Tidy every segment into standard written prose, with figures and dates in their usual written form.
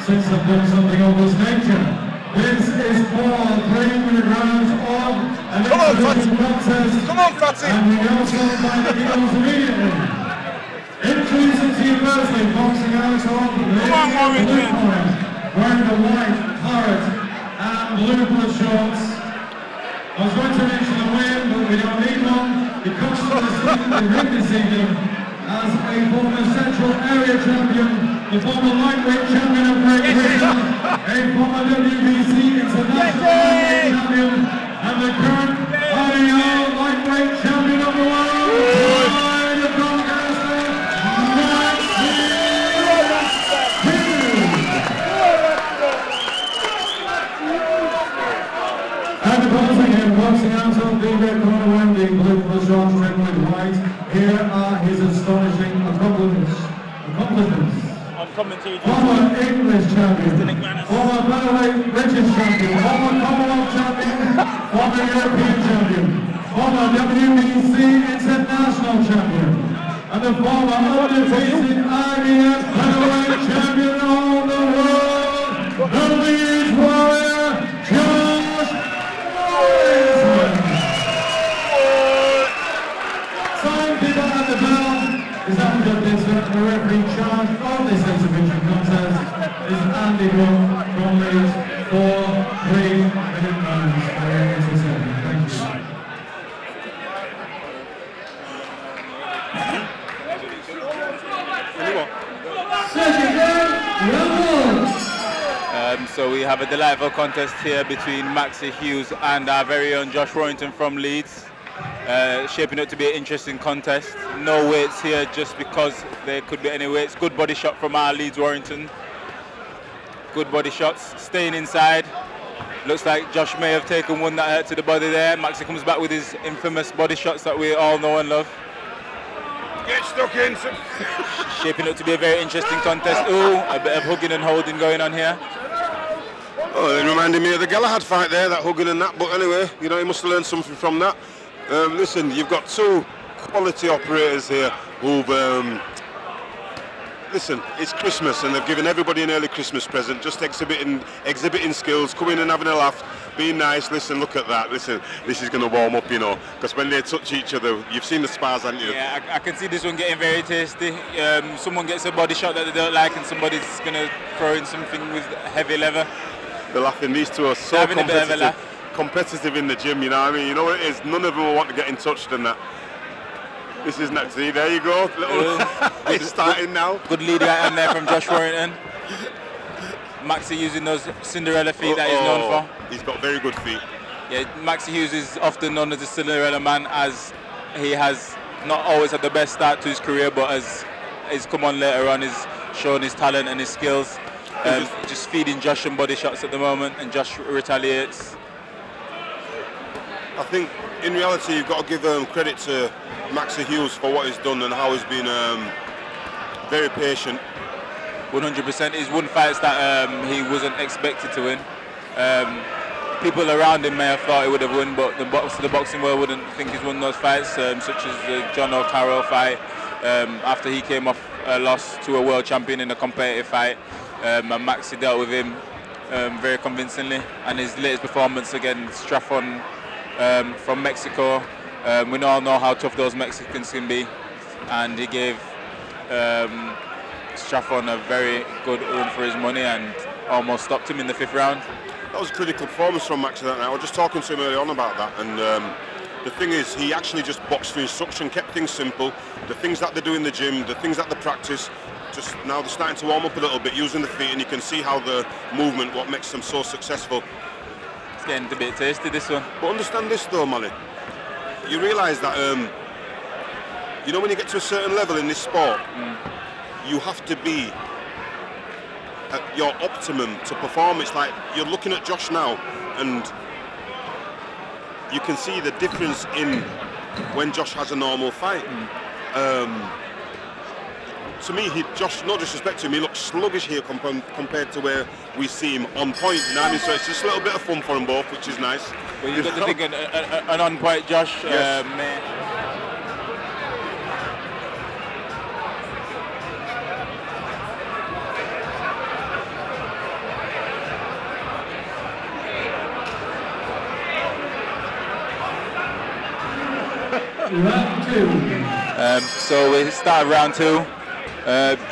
since I've done something of this nature. This is for 3 minute rounds of an exhibition contest. Come on, Fatty! And we also find the heroes immediately. Introducing to you firstly, boxing out of the blue corner, wearing the white, claret and blue blood shorts. I was going to mention the win, but we don't need one because of the ring this evening as a former Central Area champion, the former lightweight champion of Great Britain, a former WBC international lightweight champion, and the current RDO lightweight champion of the world, of Doncaster, Maxi Hughes. And opposing him, boxing out of the red corner wearing the blue blood shorts trimmed with white, here are his astonishing accomplishments. Former English champion, former featherweight British champion, former Commonwealth champion, former European champion, former WBC international champion, and the former undefeated IBF featherweight champion of the world, the Leeds warrior, Josh Warrington. Time people at the bell is after this, the referee charge of this exhibition contest is Andy Brook from Leeds for 3 minute rounds. Thank you. So we have a delightful contest here between Maxi Hughes and our very own Josh Warrington from Leeds. Shaping up to be an interesting contest. No weights here just because there could be any weights. Good body shot from our Leeds Warrington. Good body shots. Staying inside. Looks like Josh may have taken one that hurt to the body there. Maxi comes back with his infamous body shots that we all know and love. Get stuck in. Shaping up to be a very interesting contest. Ooh, a bit of hugging and holding going on here. Oh, it reminded me of the Galahad fight there, that hugging and that. But anyway, you know, he must have learned something from that. Listen, you've got two quality operators here who've, listen, it's Christmas and they've given everybody an early Christmas present, just exhibiting skills, coming and having a laugh, being nice. Listen, look at that. Listen, this is going to warm up, you know, because when they touch each other, you've seen the spars, haven't you? Yeah, I can see this one getting very tasty. Someone gets a body shot that they don't like and somebody's going to throw in something with heavy leather. They're laughing. These two are so having a bit of a laugh. Competitive in the gym, you know what I mean? You know what it is? None of them will want to get in touch than that. This is next. See, there you go. It's starting now. Good lead right on there from Josh Warrington. Maxi using those Cinderella feet that he's known for. He's got very good feet. Yeah, Maxi Hughes is often known as the Cinderella man, as he has not always had the best start to his career, but as he's come on later on, he's shown his talent and his skills. Just feeding Josh some body shots at the moment, and Josh retaliates. I think in reality you've got to give credit to Maxi Hughes for what he's done and how he's been very patient. 100%. He's won fights that he wasn't expected to win. People around him may have thought he would have won, but the boxing world wouldn't think he's won those fights, such as the John O'Carroll fight, after he came off a loss to a world champion in a competitive fight, and Maxi dealt with him very convincingly, and his latest performance against Straffon from Mexico. We all know how tough those Mexicans can be, and he gave Straffon a very good run for his money and almost stopped him in the 5th round. That was a critical performance from Maxi that night. I was just talking to him early on about that, and the thing is, he actually just boxed to instruction, kept things simple. The things that they do in the gym, the things that they practice, just now they're starting to warm up a little bit using the feet, and you can see how the movement, what makes them so successful. It's getting a bit tasty, this one. But understand this though, Molly. You realise that, you know, when you get to a certain level in this sport, you have to be at your optimum to perform. It's like you're looking at Josh now, and you can see the difference in when Josh has a normal fight. To me, Josh, no disrespect to him, he looks sluggish here compared to where we see him on point. You know what I mean? So it's just a little bit of fun for them both, which is nice. Well, you've got to think an on point Josh. Yes. Round 2. So we start round 2.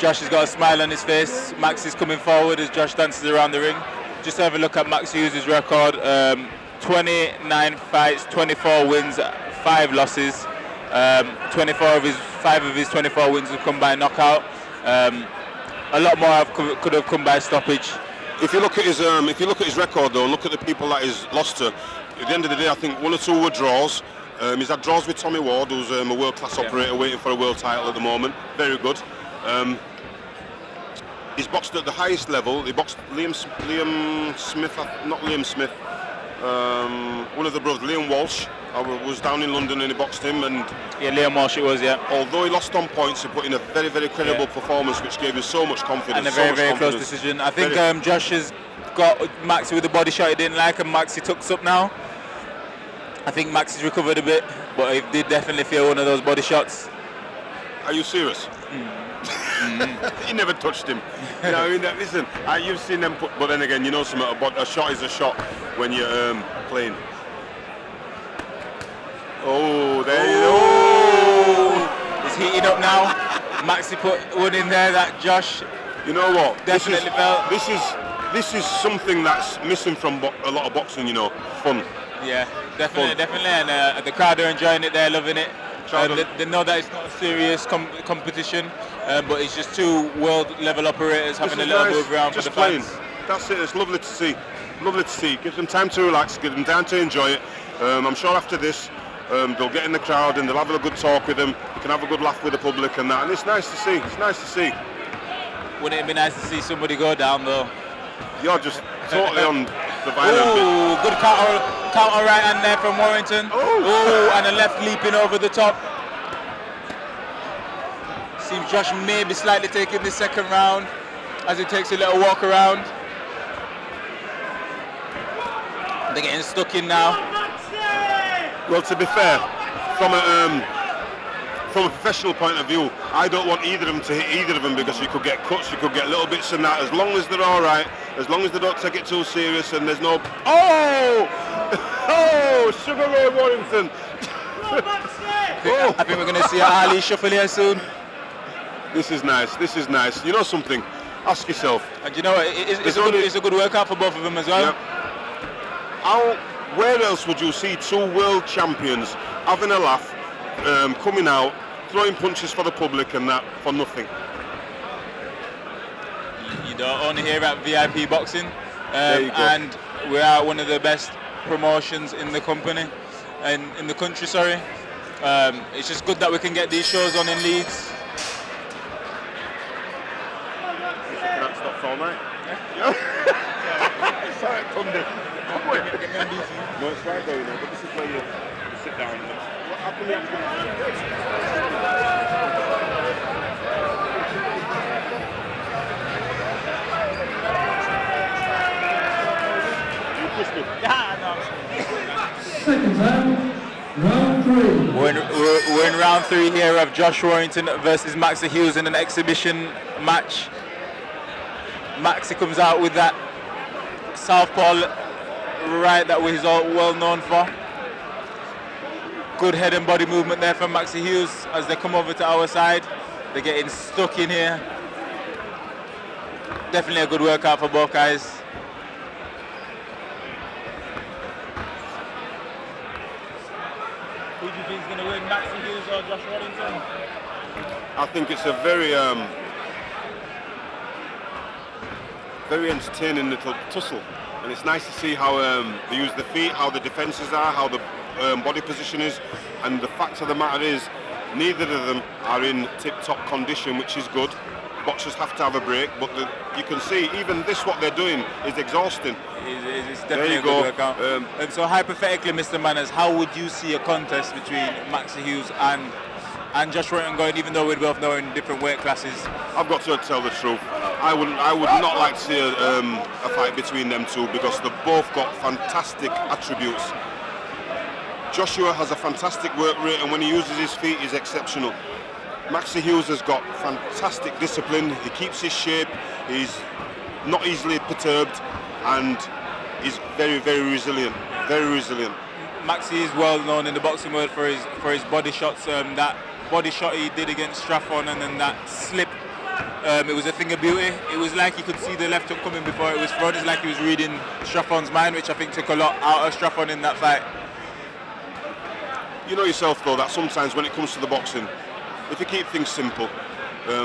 Josh has got a smile on his face. Max is coming forward as Josh dances around the ring. Just have a look at Maxi Hughes' record. 29 fights, 24 wins, 5 losses. 5 of his 24 wins have come by knockout. A lot more could have come by stoppage. If you look at his record though, look at the people that he's lost to. At the end of the day, I think 1 or 2 were draws. He's had draws with Tommy Ward, who's a world-class operator waiting for a world title at the moment. Very good. He's boxed at the highest level. He boxed Liam Smith, not Liam Smith. One of the brothers, Liam Walsh. I was down in London and he boxed him. And yeah, Liam Walsh it was, yeah. Although he lost on points, he put in a very, very credible performance, which gave him so much confidence. And a very, very close decision. I think Josh has got Maxi with the body shot he didn't like, and Maxi tucks up now. I think Maxi's recovered a bit, but he did definitely feel one of those body shots. Are you serious? He never touched him. You know, listen, you've seen them put, but then again, you know something, a shot is a shot when you're playing. Oh, there you go. It's heating up now. Maxi put one in there that Josh, you know what, definitely felt. This is something that's missing from a lot of boxing, you know, fun. Yeah, definitely, and the crowd are enjoying it, they're loving it. They know that it's not a serious competition, but it's just 2 world-level operators having a little move around just for the fans. That's it, it's lovely to see. Lovely to see. Gives them time to relax, gives them time to enjoy it. I'm sure after this, they'll get in the crowd and they'll have a good talk with them. You can have a good laugh with the public and that, and it's nice to see. It's nice to see. Wouldn't it be nice to see somebody go down though? You're just totally on the violent bit. Good counter right hand there from Warrington. And a left leaping over the top. Seems Josh may be slightly taking the second round as he takes a little walk around. They're getting stuck in now. Well, to be fair, from a professional point of view, I don't want either of them to hit either of them, because you could get cuts, you could get little bits and that. As long as they're all right, as long as they don't take it too serious, and there's no Sugar Ray Warrington. I think we're going to see Ali shuffle here soon. This is nice. This is nice. You know something? Ask yourself. And you know what? It's a good workout for both of them as well. Yep. Where else would you see 2 world champions having a laugh, coming out, throwing punches for the public and that for nothing? You don't only hear about VIP boxing, and we are one of the best promotions in the company and in the country. Sorry, it's just good that we can get these shows on in Leeds. That stops all night. Sorry, Tunde. No, it's right there, you know, but this is where you sit down. How can we Second round, round 3. We're in round 3 here of Josh Warrington versus Maxi Hughes in an exhibition match. Maxi comes out with that southpaw right that he's all well known for. Good head and body movement there from Maxi Hughes as they come over to our side. They're getting stuck in here. Definitely a good workout for both guys. Who do you think is going to win, Maxi Hughes or Josh Warrington? I think it's a very entertaining little tussle, and it's nice to see how they use the feet, how the defences are, how the body position is, and the fact of the matter is neither of them are in tip-top condition, which is good. Boxers have to have a break, but you can see even this, what they're doing is exhausting. It's definitely a good workout. So hypothetically, Mr. Manners, how would you see a contest between Maxi Hughes and Josh Warrington going, even though we both know in different weight classes? I've got to tell the truth. I would not like to see a fight between them two, because they've both got fantastic attributes. Joshua has a fantastic work rate, and when he uses his feet, he's exceptional. Maxi Hughes has got fantastic discipline. He keeps his shape. He's not easily perturbed, and he's very, very resilient. Very resilient. Maxi is well known in the boxing world for his body shots. That body shot he did against Straffon, and then that slip. It was a thing of beauty. It was like he could see the left hook coming before it was thrown. It's like he was reading Straffon's mind, which I think took a lot out of Straffon in that fight. You know yourself though that sometimes when it comes to the boxing, if you keep things simple,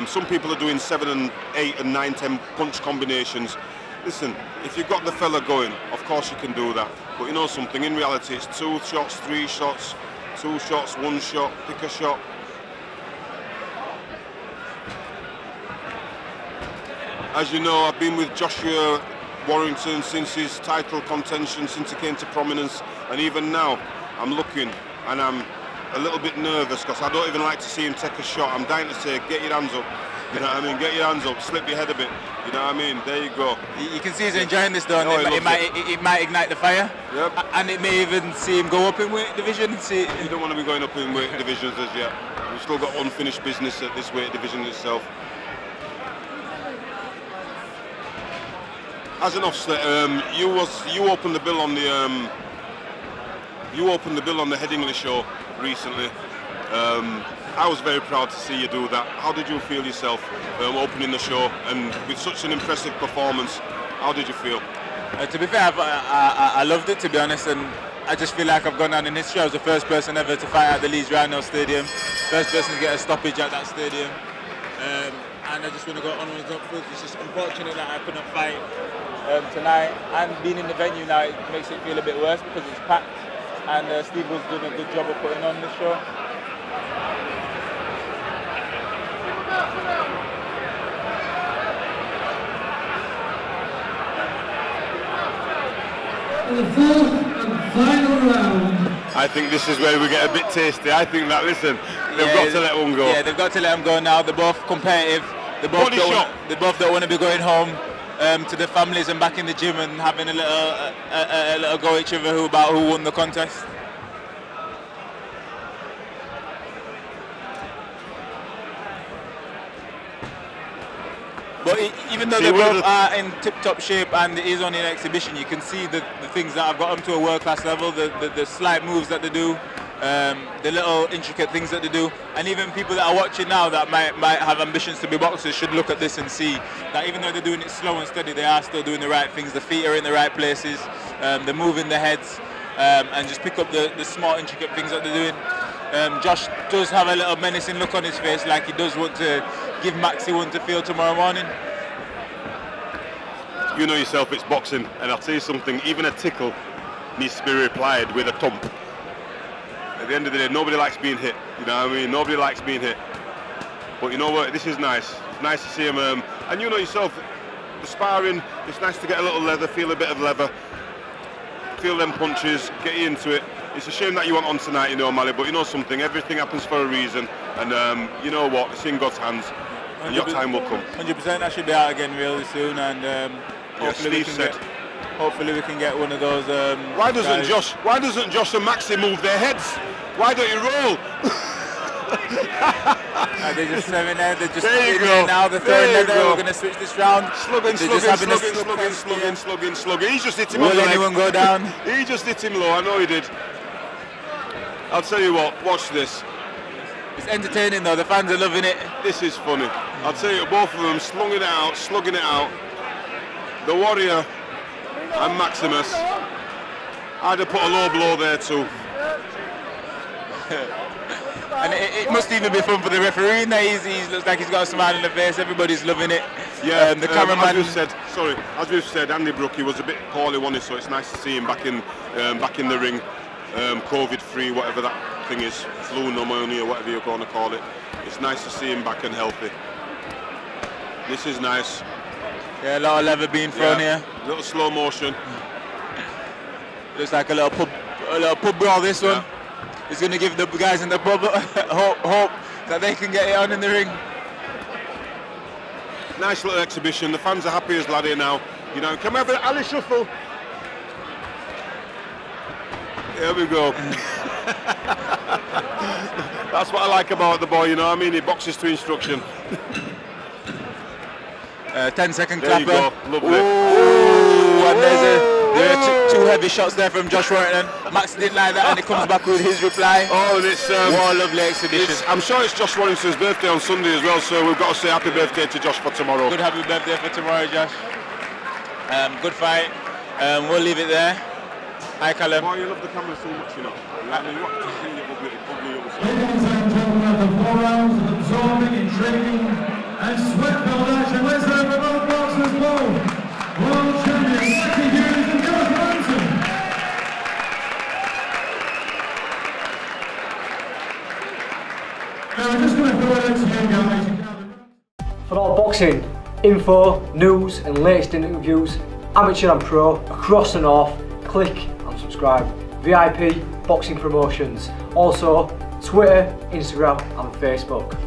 some people are doing 7 and 8 and 9, 10 punch combinations. Listen, if you've got the fella going, of course you can do that. But you know something, in reality it's 2 shots, 3 shots, 2 shots, 1 shot, pick a shot. As you know, I've been with Josh Warrington since his title contention, since he came to prominence, and even now I'm looking and I'm a little bit nervous because I don't even like to see him take a shot. I'm dying to say, get your hands up. You know what I mean? Get your hands up, slip your head a bit. You know what I mean? There you go. You can see he's enjoying this though, and it might ignite the fire. Yep. And it may even see him go up in weight division. You don't want to be going up in weight divisions as yet. We've still got unfinished business at this weight division itself. As an offset, you opened the bill on the Headingley show recently. I was very proud to see you do that. How did you feel yourself opening the show and with such an impressive performance? How did you feel? To be fair, I loved it, to be honest, and I just feel like I've gone down in history. I was the first person ever to fight at the Leeds Rhino Stadium, first person to get a stoppage at that stadium, and I just want to go onwards and upwards. It's just unfortunate that I couldn't fight tonight, and being in the venue now, it makes it feel a bit worse because it's packed, and Steve was doing a good job of putting on the show. The 4th and final round. I think this is where we get a bit tasty. I think that, listen, they've got to let one go. Yeah, they've got to let them go now. They're both competitive. They both don't want to be going home to their families and back in the gym and having a little go at each other about who won the contest. But even though they both are in tip-top shape and it is only an exhibition, you can see the things that have got them to a world-class level, the slight moves that they do, the little intricate things that they do. And even people that are watching now that might have ambitions to be boxers should look at this and see that even though they're doing it slow and steady, they are still doing the right things. The feet are in the right places, they're moving their heads, and just pick up the small intricate things that they're doing. Josh does have a little menacing look on his face, like he does want to give Maxi one to feel tomorrow morning. You know yourself, it's boxing, and I'll tell you something, even a tickle needs to be replied with a thump. At the end of the day, nobody likes being hit, you know what I mean? Nobody likes being hit. But you know what, this is nice. It's nice to see him, and you know yourself, the sparring, it's nice to get a little leather, feel a bit of leather, feel them punches, get you into it. It's a shame that you weren't on tonight, you know, Mali, but you know something, everything happens for a reason, and you know what, it's in God's hands, and your time will come. 100%, I should be out again really soon, and hopefully, hopefully we can get one of those. Why doesn't Josh and Maxi move their heads? Why don't you roll? They're just serving there, they're just in there now, they're throwing there, we're going to switch this round. Slugging. He's just hit him on the leg. Will anyone go down? He just hit him low, I know he did. I'll tell you what, watch this. It's entertaining though, the fans are loving it. This is funny. I'll tell you, both of them slugging it out. The Warrior and Maximus. I'd have put a low blow there too. And it must even be fun for the referee. Now he looks like he's got a smile on the face. Everybody's loving it. Yeah, the cameraman. As we've said, Andy Brookie was a bit poorly, wasn't he? So it's nice to see him back in the ring, COVID-free, whatever that thing is, flu, pneumonia, whatever you're going to call it. It's nice to see him back and healthy. This is nice. Yeah, a lot of leather being thrown here. A little slow motion. Looks like a little pub brawl. This one. It's going to give the guys in the pub hope that they can get it on in the ring. Nice little exhibition. The fans are happy as laddie now. You know, can we have an alley shuffle? Here we go. That's what I like about the boy, you know what I mean? He boxes to instruction. 10-second there clapper. You go. Lovely. Ooh, and There are two heavy shots there from Josh Warrington. Max didn't like that, and he comes back with his reply. Oh, and it's what a lovely exhibition. I'm sure it's Josh Warrington's birthday on Sunday as well, so we've got to say happy birthday to Josh for tomorrow. Good happy birthday for tomorrow, Josh. Good fight. We'll leave it there. Hi, Callum. Why you love the camera so much, you know? I mean, what do you think it will be? Ladies and gentlemen, the 4 rounds of absorbing, intriguing, and sweat-filled action. Let's have a both boxers both. World champion Maxi Hughes and Josh Warrington. Now we're just going to throw it out to you guys. For all boxing info, news and latest interviews, amateur and pro, across the north, click and subscribe. VIP Boxing Promotions. Also Twitter, Instagram and Facebook.